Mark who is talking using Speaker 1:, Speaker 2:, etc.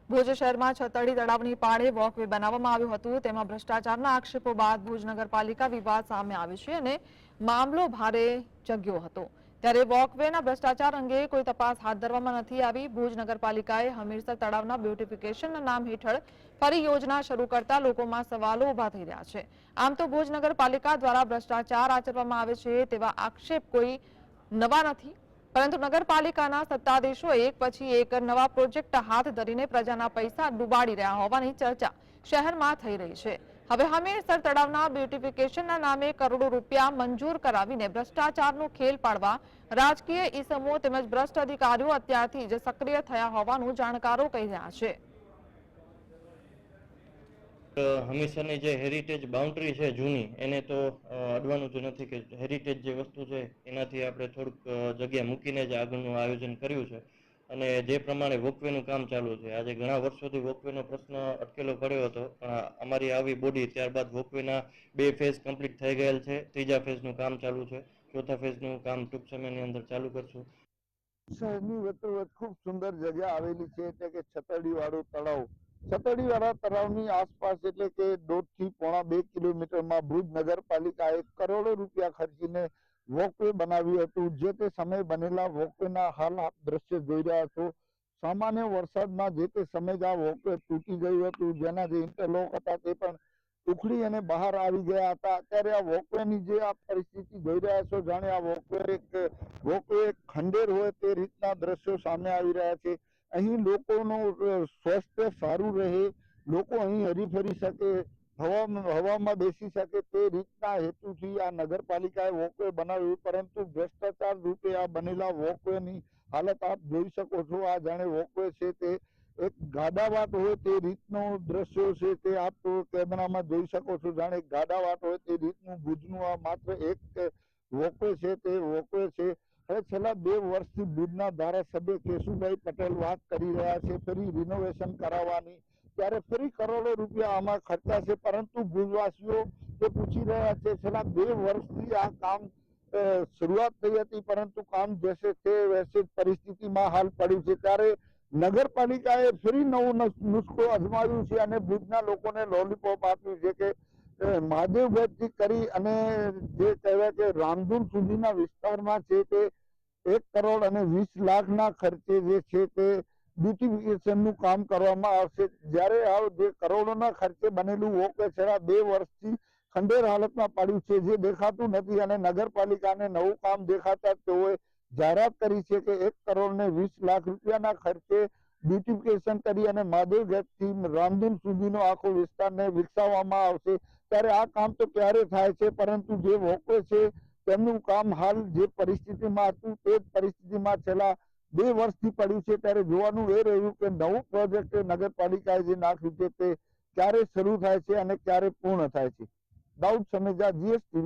Speaker 1: ભુજ શહેરમાં છતરડી તળાવની પાળે વોકવે બનાવવામાં આવ્યું હતું, તેમાં ભ્રષ્ટાચારના આક્ષેપો બાદ ભુજ નગરપાલિકા વિવાદ સામે આવી છે અને મામલો ભારે જગ્યો હતો। ત્યારે વોકવેના ભ્રષ્ટાચાર અંગે કોઈ તપાસ હાથ ધરવામાં નથી આવી। ભુજ નગરપાલિકાએ હમીરસર તળાવના બ્યુટિફિકેશનના નામ હેઠળ ફરી યોજના શરૂ કરતા લોકોમાં સવાલો ઉભા થઈ રહ્યા છે। આમ તો ભુજ નગરપાલિકા દ્વારા ભ્રષ્ટાચાર આચરવામાં આવે છે તેવા આક્ષેપ કોઈ નવા નથી, પરંતુ નગરપાલિકાના સત્તાધીશો એક પછી એક નવા પ્રોજેક્ટ હાથ ધરીને પ્રજાના પૈસા ડૂબાડી રહ્યા હોવાની ચર્ચા શહેરમાં થઈ રહી છે। હવે હમીરસર તળાવના બ્યુટિફિકેશનના નામે કરોડો રૂપિયા મંજૂર કરાવીને ભ્રષ્ટાચારનો ખેલ પાડવા રાજકીય ઈસમો તેમજ ભ્રષ્ટ અધિકારીઓ અત્યારથી જ સક્રિય થયા હોવાનું જાણકારો કહી રહ્યા છે।
Speaker 2: હમીરસરની જે હેરિટેજ બાઉન્ડ્રી છે જૂની, એને તો અડવાનું જ નથી કે હેરિટેજ જે વસ્તુ છે એનાથી આપણે થોડુંક જગ્યા મૂકીને જ આગળનું આયોજન કર્યું છે। અને જે પ્રમાણે વોકવેનું કામ ચાલુ છે, આજે ઘણા વર્ષોથી વોકવેનો પ્રશ્ન અટકેલો પડ્યો હતો, પણ અમારી આવી બોડી ત્યારબાદ વોકવેના 2 ફેઝ કમ્પ્લીટ થઈ ગયેલ છે। ત્રીજા ફેઝનું કામ ચાલુ છે, ચોથા ફેઝનું કામ ટૂંક સમયની અંદર ચાલુ કરશું।
Speaker 3: શહેરની વચ્ચોવચ્ચ ખૂબ સુંદર જગ્યા આવેલી છે, એટલે કે છતરડીવાળું તળાવ। છતરડીવાળા તળાવની આસપાસ એટલે કે 1.5 થી પોણા 2 કિલોમીટરમાં ભુજ નગરપાલિકાએ કરોડો રૂપિયા ખર્ચીને વોકવે બનાવ્યું હતું। જે તે સમયે બનેલા વોકવેના હાલ આપ દ્રશ્ય જોઈ રહ્યા છો। સામાન્ય વરસાદમાં જે તે સમયે આ વોકવે તૂટી ગયું હતું, જેના જે ઇન્ટરલોક હતા તે પણ ઉખડી અને બહાર આવી ગયા હતા। અત્યારે આ વોકવેની જે આ પરિસ્થિતિ જોઈ રહ્યા છો, જાણે આ વોકવે ખંડેર હોય તે રીતના દ્રશ્યો સામે આવી રહ્યા છે। અહીં લોકોનું સ્વાસ્થ્ય સારું રહે, લોકો અહીં હરીફરી શકે, હવામાં બેસી શકે તે રીતના હેતુથી આ નગરપાલિકાએ વોકવે બનાવ્યું, પરંતુ ભ્રષ્ટાચાર રૂપે આ બનેલા વોકવેની હાલત આપ જોઈ શકો છો। આ જાણે વોકવે છે તે એક ગાડાવાટ હોય તે રીતનો દ્રશ્યો છે તે આપ કેમેરામાં જોઈ શકો છો। જાણે ગાડાવાટ હોય તે રીતનું ભુજનું આ માત્ર એક વોકવે છે તે વોકવે છે। હવે છેલ્લા 2 વર્ષથી ભુજના ધારાસભ્ય કેશુભાઈ પટેલ વાત કરી રહ્યા છે ફરી રિનોવેશન કરાવવાની, ત્યારે ફરી કરોડો રૂપિયા આમાં ખર્ચા છે, પરંતુ ભુજવાસીઓ તે પૂછી રહ્યા છે છેલ્લા 2 વર્ષથી આ કામ શરૂઆત થઈ હતી, પરંતુ કામ જैसे તે વૈસે પરિસ્થિતિમાં હાલ પડ્યું છે। ત્યારે નગરપાલિકાએ ફરી નવું નુસ્ખો અજમાવ્યું છે અને ભુજના લોકોને લોલીપોપ આપ્યું છે કે મહાદેવગઢથી કરી અને જે કહેવાય કે રામધૂન સુધીના વિસ્તારમાં છે તે 1 કરોડ અને 20 લાખના ખર્ચે જે છે તે બ્યુટિફિકેશનનું કામ કરવામાં આવશે। જ્યારે આ જે કરોડોના ખર્ચે બનેલું વોકવે છેલ્લા 2 વર્ષથી ખંડેર હાલતમાં પડ્યું છે, જે દેખાતું નથી, અને નગરપાલિકાને નવું કામ દેખાતા તેઓએ જાહેરાત કરી છે કે 1 કરોડ ને 20 લાખ રૂપિયાના ખર્ચે બ્યુટિફિકેશન કરી અને મહાદેવગઢથી રામધૂન સુધીનો આખો વિસ્તારને વિકસાવવામાં આવશે। ત્યારે આ કામ તો ક્યારે થાય છે, પરંતુ જે વોકવે છે તેમનું કામ હાલ જે પરિસ્થિતિમાં હતું તે જ પરિસ્થિતિમાં છેલ્લા 2 વર્ષથી પડ્યું છે। ત્યારે જોવાનું એ રહ્યું કે નવું પ્રોજેક્ટ નગરપાલિકાએ જે નાખ્યું છે તે ક્યારે શરૂ થાય છે અને ક્યારે પૂર્ણ થાય છે। Dawood Sameja, GS TV।